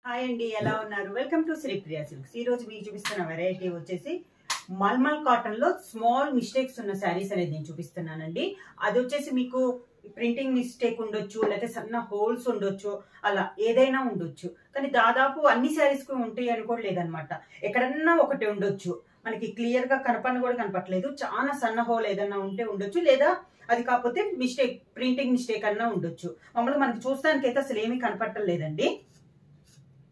Hi అండి, ఎలా ఉన్నారు? Welcome to Sripriya silks. ఈ రోజు మీకు చూపిస్తున్న వెరైటీ వచ్చేసి మల్మల్ కాటన్ లో స్మాల్ మిస్టేక్స్ ఉన్న శారీస్ అనేది నేను చూపిస్తున్నానండి. అది వచ్చేసి మీకు ప్రింటింగ్ మిస్టేక్ ఉండొచ్చు, లేకపోతే సన్న హోల్స్ ఉండొచ్చు, అలా ఏదైనా ఉండొచ్చు. కానీ దాదాపు అన్ని శారీస్ కు ఉంటాయి అనుకోలేదన్నమాట. ఎక్కడన్నా ఒకటి ఉండొచ్చు, మనకి క్లియర్ గా కూడా కనపట్లేదు. చాలా సన్న హోల్ ఏదన్నా ఉంటే ఉండొచ్చు, లేదా అది కాకపోతే మిస్టేక్ ప్రింటింగ్ మిస్టేక్ అన్నా ఉండొచ్చు. మమ్మల్ని మనకి చూస్తానికి అయితే అసలు ఏమీ కనపట్టలేదండి.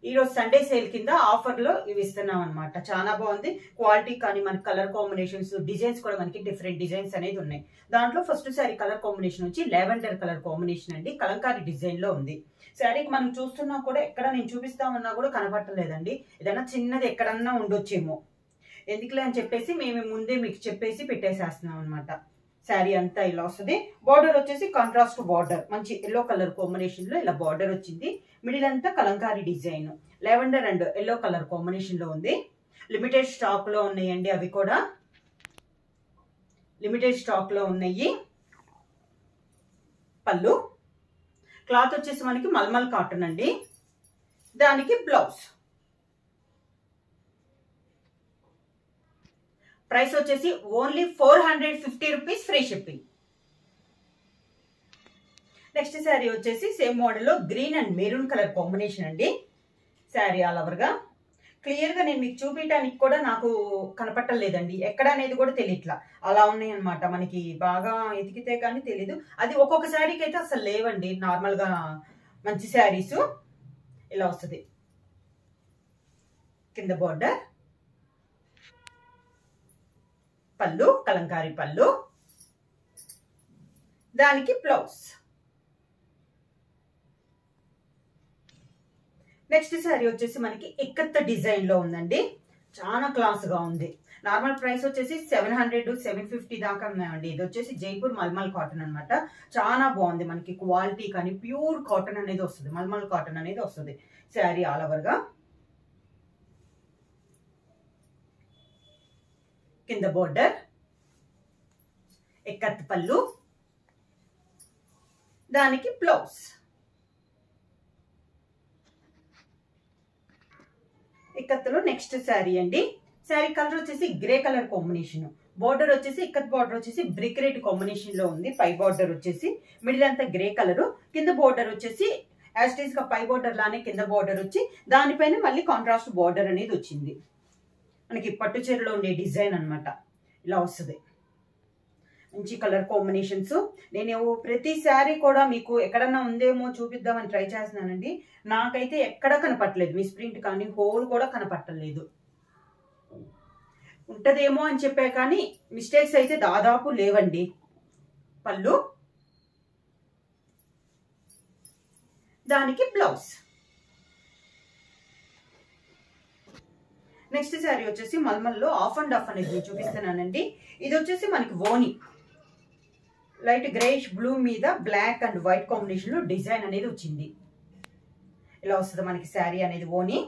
ఈ రోజు సండే సేల్ కింద ఆఫర్ లో ఇవి ఇస్తున్నాం అనమాట. చాలా బాగుంది క్వాలిటీ, కానీ మనకి కలర్ కాంబినేషన్స్, డిజైన్స్ కూడా మనకి డిఫరెంట్ డిజైన్స్ అనేది ఉన్నాయి. దాంట్లో ఫస్ట్ శారీ కలర్ కాంబినేషన్ వచ్చి లెవెండర్ కలర్ కాంబినేషన్ అండి. కలంకారీ డిజైన్ లో ఉంది. శారీకి మనం చూస్తున్నా కూడా ఎక్కడ నేను చూపిస్తామన్నా కూడా కనపట్టలేదండి. ఏదైనా చిన్నది ఎక్కడన్నా ఉండొచ్చేమో, ఎందుకులే అని చెప్పేసి మేము ముందే మీకు చెప్పేసి పెట్టేసేస్తున్నాం అనమాట. శారీ అంతా ఇలా వస్తుంది. బార్డర్ వచ్చేసి కాంట్రాస్ట్ బార్డర్, మంచి ఎల్లో కలర్ కాంబినేషన్ లో ఇలా బార్డర్ వచ్చింది. మిడిల్ అంతా Kalamkari design, lavender and yellow colour combination లో ఉంది. లిమిటెడ్ స్టాక్ లో ఉన్నాయండి, అవి కూడా లిమిటెడ్ స్టాక్ లో ఉన్నాయి. పళ్ళు క్లాత్ వచ్చేసి మనకి మల్మల్ కాటన్ అండి. దానికి బ్లౌజ్ ప్రైస్ వచ్చేసి only 450 rupees, free shipping. Next sari వచ్చేసి సేమ్ మోడల్ లో green and maroon colour combination అండి. శారీ ఆల్ ఓవర్ గా క్లియర్ గా నేను మీకు చూపించడానికి కూడా నాకు కనపట్టలేదండి, ఎక్కడ అనేది కూడా తెలియట్లా. అలా ఉన్నాయి అనమాట. మనకి బాగా ఎతికితే కానీ తెలీదు. అది ఒక్కొక్క శారీకి అయితే అసలు లేవండి. నార్మల్ గా మంచి శారీస్ ఇలా వస్తుంది. కింద బార్డర్, పళ్ళు కలంకారీ పళ్ళు, దానికి బ్లౌజ్. నెక్స్ట్ శారీ వచ్చేసి మనకి ఇక్కత్ డిజైన్ లో ఉందండి. చాలా క్లాస్ గా ఉంది. నార్మల్ ప్రైస్ వచ్చేసి 700 750 దాకా ఉన్నాయండి. ఇది వచ్చేసి జైపూర్ మల్మల్ కాటన్ అనమాట. చాలా బాగుంది. మనకి క్వాలిటీ కానీ ప్యూర్ కాటన్ అనేది వస్తుంది, మల్మల్ కాటన్ అనేది వస్తుంది. శారీ ఆల్ ఓవర్ గా కింద బోర్డర్, ఇక్కత్ పళ్ళు, దానికి బ్లౌజ్. ఇక్కత్తులో నెక్స్ట్ శారీ అండి. శారీ కలర్ వచ్చేసి గ్రే కలర్ కాంబినేషన్. బార్డర్ వచ్చేసి ఇక్కత్ బార్డర్ వచ్చేసి బ్రిక్ రెడ్ కాంబినేషన్ లో ఉంది. పై బార్డర్ వచ్చేసి మిడిల్ అంతా గ్రే కలర్, కింద బార్డర్ వచ్చేసి యాస్టీస్ గా పై బార్డర్ లానే కింద బార్డర్ వచ్చి దానిపైన మళ్ళీ కాంట్రాస్ట్ బార్డర్ అనేది వచ్చింది. మనకి పట్టు చీరలో ఉండే డిజైన్ అనమాట. ఇలా వస్తుంది. మంచి కలర్ కాంబినేషన్స్. నేను ప్రతి శారీ కూడా మీకు ఎక్కడన్నా ఉందేమో చూపిద్దామని ట్రై చేస్తున్నానండి. నాకైతే ఎక్కడ కనపట్టలేదు. మిస్ ప్రింట్ కానీ హోల్ కూడా కనపట్టలేదు. ఉంటదేమో అని చెప్పా కానీ మిస్టేక్స్ అయితే దాదాపు లేవండి. పళ్ళు, దానికి బ్లౌజ్. నెక్స్ట్ శారీ వచ్చేసి మల్మల్లో ఆఫ్ అండ్ ఆఫ్ అనేది చూపిస్తున్నానండి. ఇది వచ్చేసి మనకి ఓని లైట్ గ్రేష్ బ్లూ మీద బ్లాక్ అండ్ వైట్ కాంబినేషన్ లో డిజైన్ అనేది వచ్చింది. ఇలా వస్తుంది మనకి శారీ అనేది ఓని.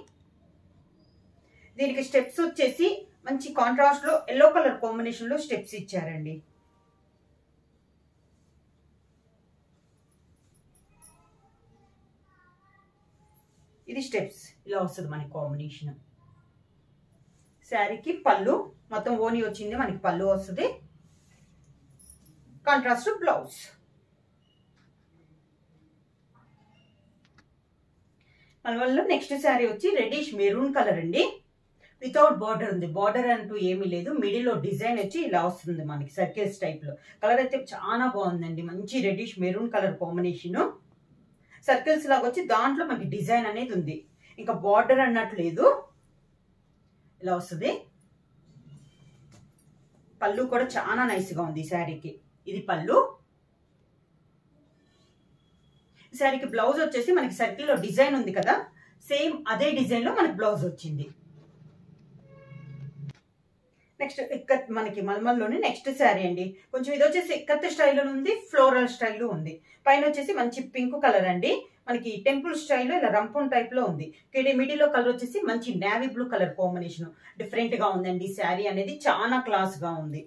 దీనికి స్టెప్స్ వచ్చేసి మంచి కాంట్రాస్ట్ లో ఎల్లో కలర్ కాంబినేషన్ లో స్టెప్స్ ఇచ్చారండి. ఇది స్టెప్స్ ఇలా వస్తుంది మనకి కాంబినేషన్. శారీకి పళ్ళు మొత్తం ఓని వచ్చింది. మనకి పళ్ళు వస్తుంది, కాంట్రాస్ట్ బ్లౌజ్. మళ్ళీ నెక్స్ట్ శారీ వచ్చి రెడ్డిష్ మెరూన్ కలర్ అండి. వితౌట్ బార్డర్ ఉంది. బార్డర్ అంటూ ఏమీ లేదు. మిడిల్ లో డిజైన్ వచ్చి ఇలా వస్తుంది మనకి సర్కిల్స్ టైప్ లో. కలర్ అయితే చాలా బాగుందండి. మంచి reddish maroon colour combination. Circles లాగా వచ్చి దాంట్లో మనకి డిజైన్ అనేది ఉంది. ఇంకా బార్డర్ అన్నట్టు లేదు. ఇలా వస్తుంది. పళ్ళు కూడా చాలా నైస్ గా ఉంది ఈ శారీకి. ఇది పళ్ళు. ఈ శారీకి బ్లౌజ్ వచ్చేసి మనకి సర్కిల్ లో డిజైన్ ఉంది కదా, సేమ్ అదే డిజైన్ లో మనకి బ్లౌజ్ వచ్చింది. నెక్స్ట్ ఇక్కత్ మనకి మల్మల్లోనే నెక్స్ట్ శారీ అండి. కొంచెం ఇది వచ్చేసి ఇక్కత్ స్టైల్లో ఉంది, ఫ్లోరల్ స్టైల్లో ఉంది. పైన వచ్చేసి మంచి పింక్ కలర్ అండి. మనకి టెంపుల్ స్టైల్లో ఇలా రంపం టైప్ లో ఉంది. మిడిల్ లో కలర్ వచ్చేసి మంచి navy blue colour combination. Different గా ఉందండి శారీ అనేది. చాలా క్లాస్ గా ఉంది.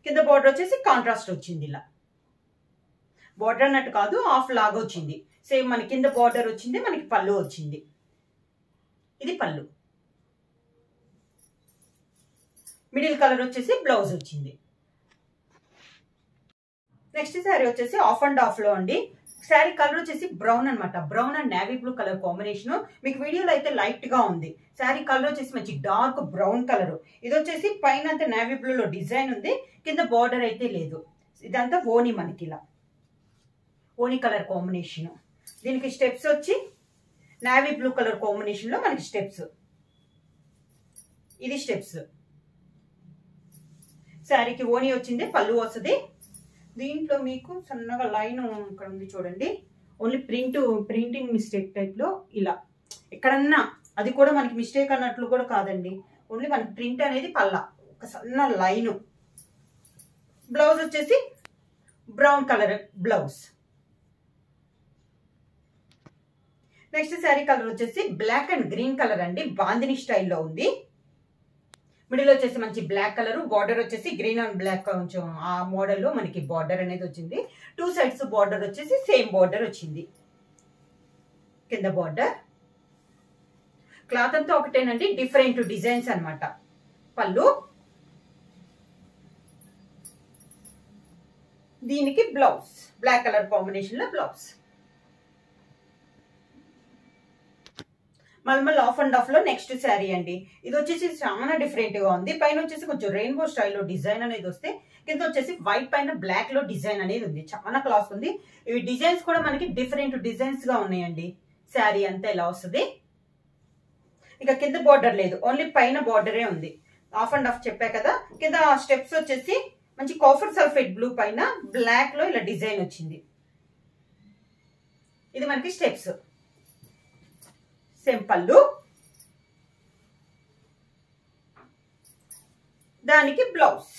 కింద బార్డర్ వచ్చేసి కాంట్రాస్ట్ వచ్చింది. ఇలా బార్డర్ అన్నట్టు కాదు, హాఫ్ లాగా వచ్చింది. సేమ్ మన కింద బార్డర్ వచ్చింది, మనకి పళ్ళు వచ్చింది. ఇది పళ్ళు. మిడిల్ కలర్ వచ్చేసి బ్లౌజ్ వచ్చింది. నెక్స్ట్ శారీ వచ్చేసి ఆఫ్ అండ్ ఆఫ్ లో అండి. శారీ కలర్ వచ్చేసి బ్రౌన్ అనమాట. Brown and navy blue colour combination. మీకు వీడియోలో అయితే లైట్ గా ఉంది. శారీ కలర్ వచ్చేసి మంచి డార్క్ బ్రౌన్ కలర్. ఇది వచ్చేసి పైన అంతా నేవీ బ్లూ లో డిజైన్ ఉంది, కింద బార్డర్ అయితే లేదు. ఇదంతా ఓని, మనకి ఇలా ఓని కలర్ కాంబినేషన్. దీనికి స్టెప్స్ వచ్చి నేవీ బ్లూ కలర్ కాంబినేషన్ లో మనకి స్టెప్స్. ఇది స్టెప్స్. శారీకి ఓని వచ్చింది, పళ్ళు వస్తుంది. దీంట్లో మీకు సన్నగా లైన్ ఇక్కడ ఉంది చూడండి. ఓన్లీ ప్రింటింగ్ మిస్టేక్ టైప్ లో ఇలా ఎక్కడన్నా, అది కూడా మనకి మిస్టేక్ అన్నట్లు కూడా కాదండి. ఓన్లీ మనకి ప్రింట్ అనేది పల్లా, ఒక సన్న లైన్. బ్లౌజ్ వచ్చేసి brown colour blouse. Next sari colour వచ్చేసి బ్లాక్ అండ్ గ్రీన్ కలర్ అండి. బాందిని స్టైల్లో ఉంది. మిడిల్ వచ్చేసి మంచి బ్లాక్ కలర్, బార్డర్ వచ్చేసి గ్రీన్ అండ్ బ్లాక్ కొంచెం ఆ మోడల్లో మనకి బార్డర్ అనేది వచ్చింది. 2 సైడ్స్ బార్డర్ వచ్చేసి సేమ్ బార్డర్ వచ్చింది. కింద బార్డర్. క్లాత్ అంతా ఒకటేనండి, డిఫరెంట్ డిజైన్స్ అన్నమాట. పళ్ళు. దీనికి బ్లౌజ్ బ్లాక్ కలర్ కాంబినేషన్ లో blouse. Mulmul half and half లో నెక్స్ట్ శారీ అండి. ఇది వచ్చేసి చాలా డిఫరెంట్ గా ఉంది. పైన వచ్చేసి కొంచెం రెయిన్బో స్టైల్లో డిజైన్ అనేది వస్తే, కింద వచ్చేసి వైట్ పైన బ్లాక్ లో డిజైన్ అనేది ఉంది. చాలా క్లాస్ ఉంది. ఇవి డిజైన్స్ కూడా మనకి డిఫరెంట్ డిజైన్స్ గా ఉన్నాయండి. శారీ అంతా ఇలా వస్తుంది. ఇక కింద బార్డర్ లేదు, ఓన్లీ పైన బార్డరే ఉంది. ఆఫ్ అండ్ ఆఫ్ చెప్పా కదా. కింద స్టెప్స్ వచ్చేసి మంచి కాఫర్ సల్ఫేట్ బ్లూ పైన బ్లాక్ లో ఇలా డిజైన్ వచ్చింది. ఇది మనకి స్టెప్స్. సేమ్ పళ్ళు. దానికి బ్లౌజ్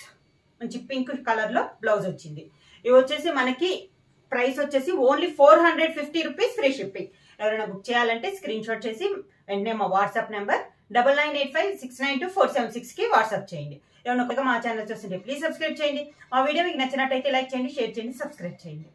మంచి పింక్ కలర్ లో బ్లౌజ్ వచ్చింది. ఇవి వచ్చేసి మనకి ప్రైస్ వచ్చేసి ఓన్లీ 450 రూపీస్, ఫ్రీ షిప్పింగ్. ఎవరైనా బుక్ చేయాలంటే స్క్రీన్ షాట్ చేసి వెంటనే మా వాట్సాప్ నెంబర్ 9985692476 కి వాట్సాప్ చేయండి. ఎవరైనా కొత్తగా మా ఛానల్ చూస్తుంటే ప్లీజ్ సబ్స్క్రైబ్ చేయండి. మా వీడియో మీకు నచ్చినట్టయితే లైక్ చేయండి, షేర్ చేయండి, సబ్స్క్రైబ్ చేయండి.